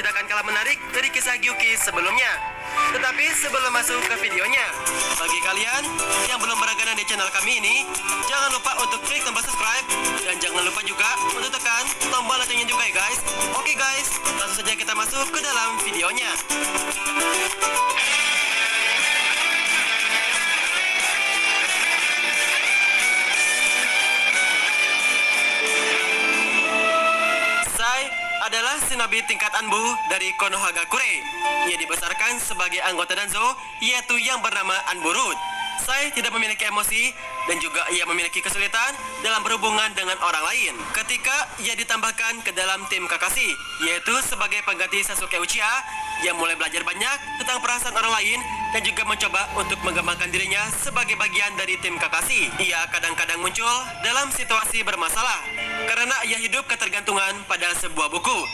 tidak akan kalah menarik dari kisah Gyuki sebelumnya. Tetapi sebelum masuk ke videonya, bagi kalian yang belum berlangganan di channel kami ini, jangan lupa untuk klik tombol subscribe dan jangan lupa juga untuk tekan tombol loncengnya juga ya guys. Oke guys, langsung saja kita masuk ke dalam videonya. Adalah shinobi tingkat Anbu dari Konohagakure. Ia dibesarkan sebagai anggota Danzo, yaitu yang bernama Anburut. Sai tidak memiliki emosi dan juga ia memiliki kesulitan dalam berhubungan dengan orang lain. Ketika ia ditambahkan ke dalam tim Kakashi, yaitu sebagai pengganti Sasuke Uchiha, ia mulai belajar banyak tentang perasaan orang lain dan juga mencoba untuk mengembangkan dirinya sebagai bagian dari tim Kakashi. Ia kadang-kadang muncul dalam situasi bermasalah karena ia hidup ketergantungan pada sebuah buku.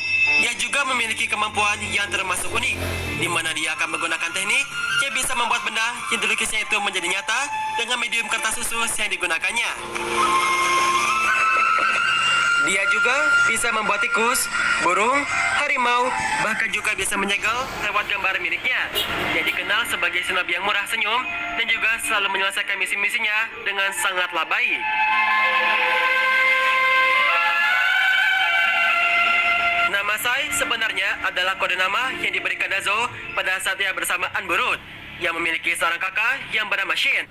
Ia juga memiliki kemampuan yang termasuk unik, di mana dia akan menggunakan teknik yang bisa membuat benda yang dilukisnya itu menjadi nyata dengan medium kertas khusus yang digunakannya. Dia juga bisa membuat tikus, burung, harimau, bahkan juga bisa menyegel lewat gambar miliknya. Dia dikenal sebagai shinobi yang murah senyum dan juga selalu menyelesaikan misi-misinya dengan sangatlah baik. Nama Sai sebenarnya adalah kode nama yang diberikan Danzo pada saat ia bersama Anburut, yang memiliki seorang kakak yang bernama Shin.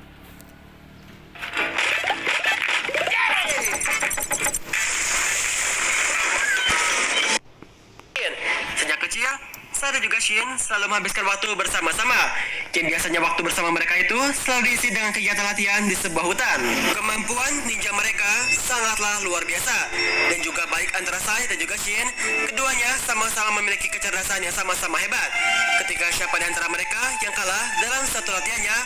Sejak kecil, Sai dan juga Shin selalu menghabiskan waktu bersama-sama. Dan biasanya waktu bersama mereka itu selalu diisi dengan kegiatan latihan di sebuah hutan. Kemampuan ninja mereka sangatlah luar biasa. Dan juga baik antara Sai dan juga Shin, keduanya sama-sama memiliki kecerdasan yang sama-sama hebat. Ketika siapa di antara mereka yang kalah dalam satu latihannya,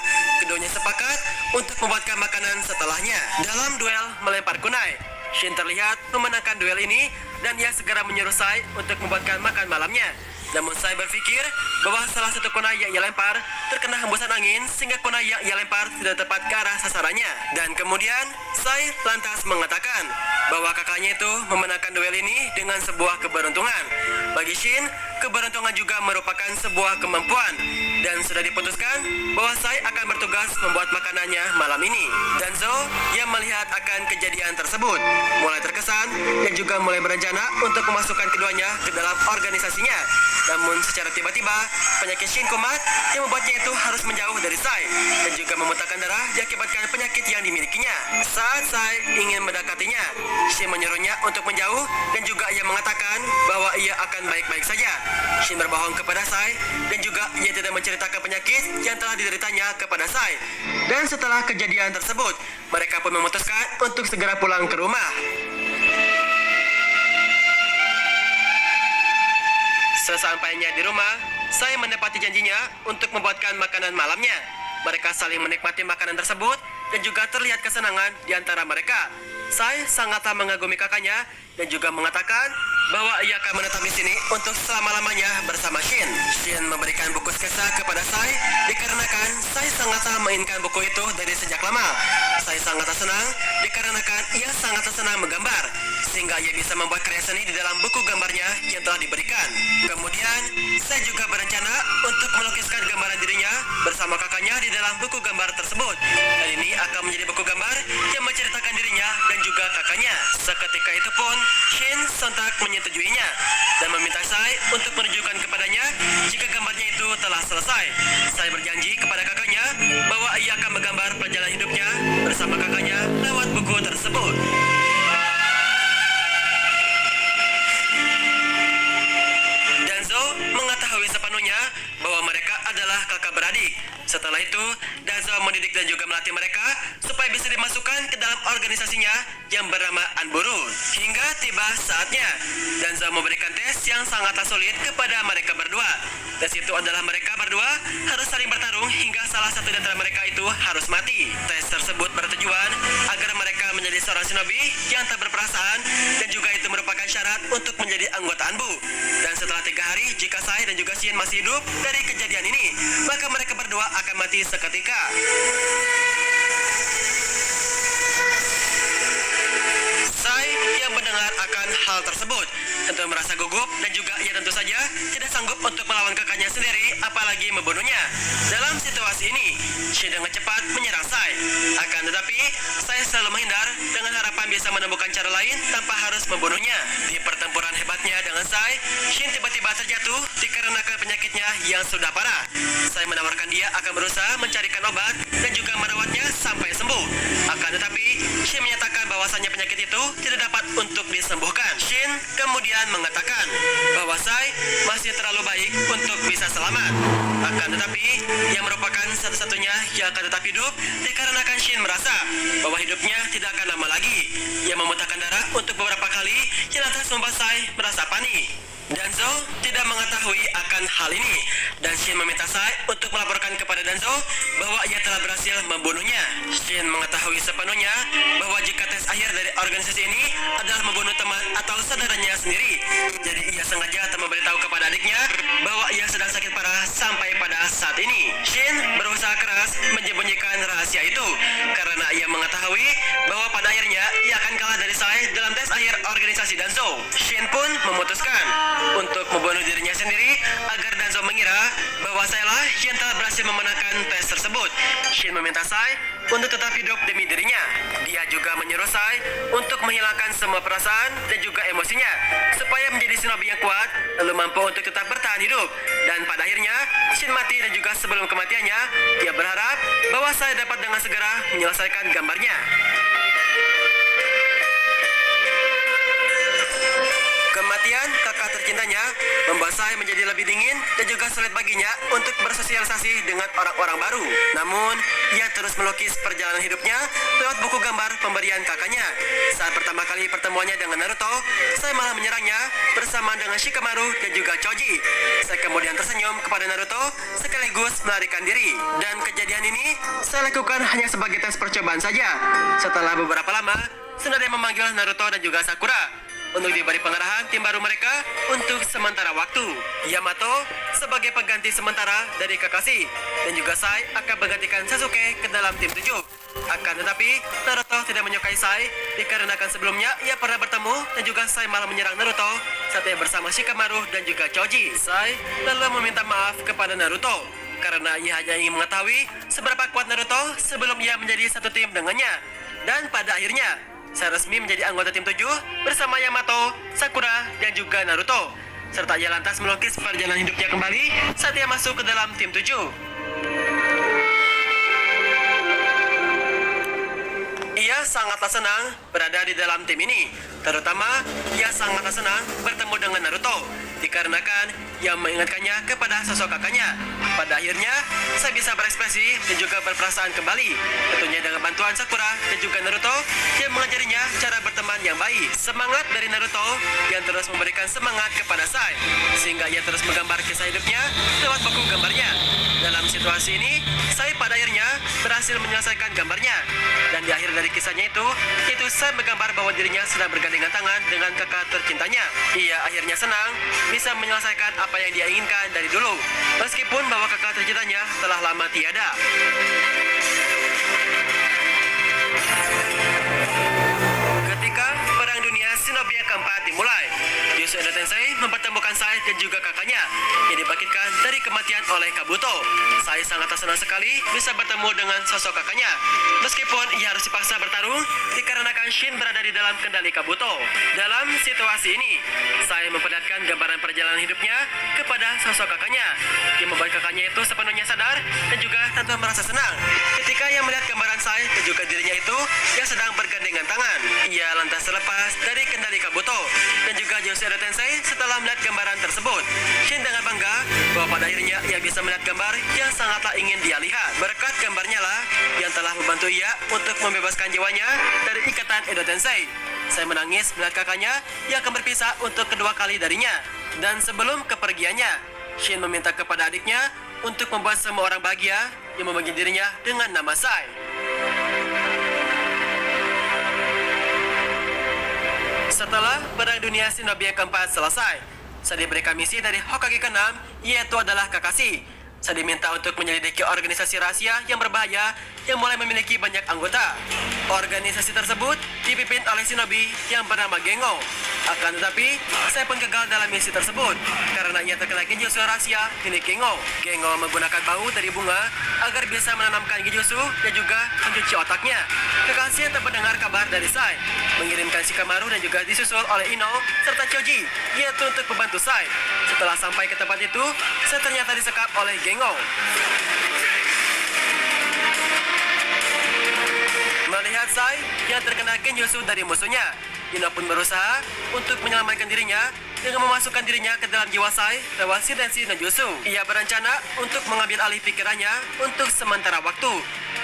keduanya sepakat untuk membuatkan makanan setelahnya. Dalam duel melempar kunai, Shin terlihat memenangkan duel ini dan ia segera menyuruh Sai untuk membuatkan makan malamnya. Namun Sai berpikir bahwa salah satu kunai yang ia lempar terkena hembusan angin sehingga kunai yang ia lempar tidak tepat ke arah sasarannya. Dan kemudian Sai lantas mengatakan bahwa kakaknya itu memenangkan duel ini dengan sebuah keberuntungan. Bagi Shin, keberuntungan juga merupakan sebuah kemampuan. Dan sudah diputuskan bahwa Sai akan bertugas membuat makanannya malam ini. Danzo yang melihat akan kejadian tersebut mulai terkesan dan juga mulai berencana untuk memasukkan keduanya ke dalam organisasinya. Namun secara tiba-tiba, penyakit Shin kumat yang membuatnya itu harus menjauh dari Sai dan juga memuntahkan darah diakibatkan penyakit yang dimilikinya. Saat Sai ingin mendekatinya, Shin menyuruhnya untuk menjauh dan juga ia mengatakan bahwa ia akan baik-baik saja. Shin berbohong kepada Sai dan juga ia tidak menceritakan penyakit yang telah dideritanya kepada Sai. Dan setelah kejadian tersebut, mereka pun memutuskan untuk segera pulang ke rumah. Sesampainya di rumah, Sai menepati janjinya untuk membuatkan makanan malamnya. Mereka saling menikmati makanan tersebut dan juga terlihat kesenangan di antara mereka. Sai sangatlah mengagumi kakaknya dan juga mengatakan bahwa ia akan menetap di sini untuk selama-lamanya bersama Shin. Shin memberikan buku sketsa kepada Sai dikarenakan Sai sangatlah menginginkan buku itu dari sejak lama. Sai sangatlah senang dikarenakan ia sangatlah senang menggambar, sehingga ia bisa membuat karya seni di dalam buku gambarnya yang telah diberikan. Kemudian, Sai juga berencana untuk melukiskan gambaran dirinya bersama kakaknya di dalam buku gambar tersebut. Dan ini akan menjadi buku gambar yang menceritakan dirinya dan juga kakaknya. Seketika itu pun, Shin sontak menyetujuinya dan meminta Sai untuk menunjukkan kepadanya jika gambarnya itu telah selesai. Sai berjanji kepada kakaknya bahwa ia akan menggambar perjalanan hidupnya bersama kakaknya lewat buku tersebut. Danzo mengetahui sepenuhnya bahwa mereka adalah kakak beradik. Setelah itu, Danzo mendidik dan juga melatih mereka supaya bisa dimasukkan ke dalam organisasinya yang bernama Anburu. Hingga tiba saatnya, Danzo memberikan tes yang sangatlah sulit kepada mereka berdua. Tes itu adalah mereka berdua harus saling bertarung hingga salah satu di antara mereka itu harus mati. Tes tersebut bertujuan agar mereka menjadi seorang shinobi yang tak berperasaan dan juga itu merupakan syarat untuk menjadi anggota Anbu. Dan setelah 3 hari, jika Sai dan juga Shin masih hidup dari kejadian ini, maka mereka berdua akan mati seketika. Sai yang mendengar akan hal tersebut tentu merasa gugup dan juga ia tentu saja tidak sanggup untuk melawan kakaknya sendiri, apalagi membunuhnya. Dalam situasi ini, Shin dengan cepat menyerang Sai. Akan tetapi, Sai selalu menghindar dengan harapan bisa menemukan cara lain tanpa harus membunuhnya. Di pertempuran hebatnya dengan Sai, Shin tiba-tiba terjatuh dikarenakan penyakitnya yang sudah parah. Sai menawarkan dia akan berusaha mencarikan obat dan juga merawatnya sampai sembuh. Akan tetapi, Shin menyatakan bahwasannya penyakit itu tidak dapat untuk disembuhkan. Shin kemudian mengatakan bahwa Sai masih terlalu baik untuk bisa selamat. Akan tetapi, yang merupakan satu-satunya yang akan tetap hidup dikarenakan Shin merasa bahwa hidupnya tidak akan lama lagi. Ia memuntahkan darah untuk beberapa kali yang lantas membuat Sai merasa panik. Danzo tidak mengetahui akan hal ini dan Shin meminta Sai untuk melaporkan kepada Danzo bahwa ia telah berhasil membunuhnya. Shin mengetahui sepenuhnya bahwa jika tes akhir dari organisasi ini adalah membunuh teman atau saudaranya sendiri, jadi ia sengaja tak memberitahu kepada adiknya bahwa ia sedang sakit parah sampai pada saat ini. Shin berusaha keras menyembunyikan rahasia itu karena ia mengetahui bahwa pada akhirnya ia akan kalah dari Sai dalam tes akhir organisasi Danzo. Shin pun memutuskan untuk membunuh dirinya sendiri agar Danzo mengira bahwa Sai lah yang telah berhasil memenangkan tes tersebut. Shin meminta Sai untuk tetap hidup demi dirinya. Dia juga menyuruh Sai untuk menghilangkan semua perasaan dan juga emosinya supaya menjadi shinobi yang kuat lalu mampu untuk tetap bertahan hidup. Dan pada akhirnya Shin mati dan juga sebelum kematiannya ia berharap bahwa Sai dapat dengan segera menyelesaikan gambarnya. Kematian kakak tercintanya membuat Sai menjadi lebih dingin dan juga sulit baginya untuk bersosialisasi dengan orang-orang baru. Namun, ia terus melukis perjalanan hidupnya lewat buku gambar pemberian kakaknya. Saat pertama kali pertemuannya dengan Naruto, Sai malah menyerangnya bersama dengan Shikamaru dan juga Choji. Sai kemudian tersenyum kepada Naruto sekaligus melarikan diri. Dan kejadian ini Sai lakukan hanya sebagai tes percobaan saja. Setelah beberapa lama, Tsunade memanggil Naruto dan juga Sakura untuk diberi pengarahan tim baru mereka untuk sementara waktu. Yamato sebagai pengganti sementara dari Kakashi dan juga Sai akan menggantikan Sasuke ke dalam tim 7. Akan tetapi, Naruto tidak menyukai Sai dikarenakan sebelumnya ia pernah bertemu dan juga Sai malah menyerang Naruto saat ia bersama Shikamaru dan juga Choji. Sai lalu meminta maaf kepada Naruto karena ia hanya ingin mengetahui seberapa kuat Naruto sebelum ia menjadi satu tim dengannya. Dan pada akhirnya, Sai resmi menjadi anggota tim 7 bersama Yamato, Sakura, dan juga Naruto. Serta ia lantas melukis perjalanan hidupnya kembali saat ia masuk ke dalam tim 7. Ia sangatlah senang berada di dalam tim ini. Terutama, ia sangatlah senang bertemu dengan Naruto dikarenakan ia mengingatkannya kepada sosok kakaknya. Pada akhirnya, saya bisa berekspresi dan juga berperasaan kembali. Tentunya dengan bantuan Sakura dan juga Naruto yang mengajarinya cara berteman yang baik. Semangat dari Naruto yang terus memberikan semangat kepada Sai, sehingga ia terus menggambar kisah hidupnya lewat buku gambarnya. Dalam situasi ini, Sai pada akhirnya berhasil menyelesaikan gambarnya. Dan di akhir dari kisahnya itu Sai menggambar bahwa dirinya sedang bergandengan tangan dengan kakak tercintanya. Ia akhirnya senang bisa menyelesaikan apa yang dia inginkan dari dulu, meskipun bahwa kakak tercintanya telah lama tiada. Ketika Perang Dunia Shinobi yang keempat dimulai, Yoshio Tensei mempertemukan Sai dan juga kakaknya yang dibangkitkan dari kematian oleh Kabuto. Sai sangat senang sekali bisa bertemu dengan sosok kakaknya, meskipun ia harus dipaksa bertarung dikarenakan Shin berada di dalam kendali Kabuto. Dalam situasi ini, Sai memperlihatkan gambaran perjalanan hidupnya kepada sosok kakaknya, yang membuat kakaknya itu sepenuhnya sadar dan juga tanpa merasa senang ketika ia melihat gambaran Sai dan juga dirinya itu yang sedang bergandengan tangan. Ia lantas terlepas dari kendali Kabuto dan juga Yoshio Tensei setelah melihat gambaran tersebut. Shin dengan bangga bahwa pada akhirnya ia bisa melihat gambar yang sangatlah ingin dia lihat. Berkat gambarnya lah yang telah membantu ia untuk membebaskan jiwanya dari ikatan Edo Tensei. Saya menangis melihat kakaknya yang akan berpisah untuk kedua kali darinya. Dan sebelum kepergiannya, Shin meminta kepada adiknya untuk membuat semua orang bahagia yang membagi dirinya dengan nama Sai. Setelah Perang Dunia Shinobi yang keempat selesai, Sai diberikan misi dari Hokage ke-6, yaitu adalah Kakashi. Sai diminta untuk menyelidiki organisasi rahasia yang berbahaya yang mulai memiliki banyak anggota. Organisasi tersebut dipimpin oleh shinobi yang bernama Gengo. Akan tetapi, Sai pun gagal dalam misi tersebut karena ia terkena genjutsu rahasia milik Gengo. Gengo menggunakan bau dari bunga agar bisa menanamkan genjutsu dan juga mencuci otaknya. Kekasih tak mendengar kabar dari Sai, mengirimkan Shikamaru dan juga disusul oleh Ino serta Choji, yaitu untuk membantu Sai. Setelah sampai ke tempat itu, Sai ternyata disekap oleh Gengo. Melihat Sai yang terkena genjutsu dari musuhnya, Ino pun berusaha untuk menyelamatkan dirinya dengan memasukkan dirinya ke dalam jiwa Sai lewat Shidenshi no Jutsu. Ia berencana untuk mengambil alih pikirannya untuk sementara waktu.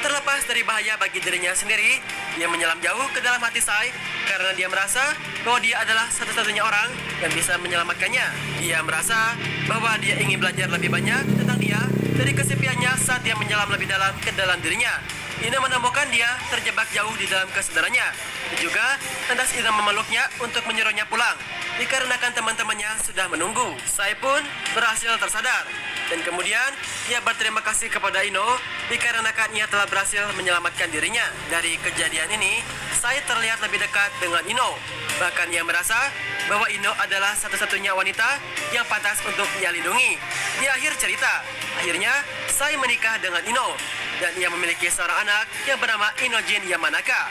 Terlepas dari bahaya bagi dirinya sendiri, ia menyelam jauh ke dalam hati Sai karena dia merasa bahwa dia adalah satu-satunya orang yang bisa menyelamatkannya. Dia merasa bahwa dia ingin belajar lebih banyak tentang dia dari kesepiannya saat dia menyelam lebih dalam ke dalam dirinya. Ino menemukan dia terjebak jauh di dalam kesadarannya. Dan juga, lantas Ino memeluknya untuk menyuruhnya pulang, dikarenakan teman-temannya sudah menunggu. Sai pun berhasil tersadar. Dan kemudian, ia berterima kasih kepada Ino, dikarenakan ia telah berhasil menyelamatkan dirinya. Dari kejadian ini, Sai terlihat lebih dekat dengan Ino. Bahkan ia merasa bahwa Ino adalah satu-satunya wanita yang pantas untuk ia lindungi. Di akhir cerita, akhirnya Sai menikah dengan Ino. Dan ia memiliki seorang anak yang bernama Inojin Yamanaka.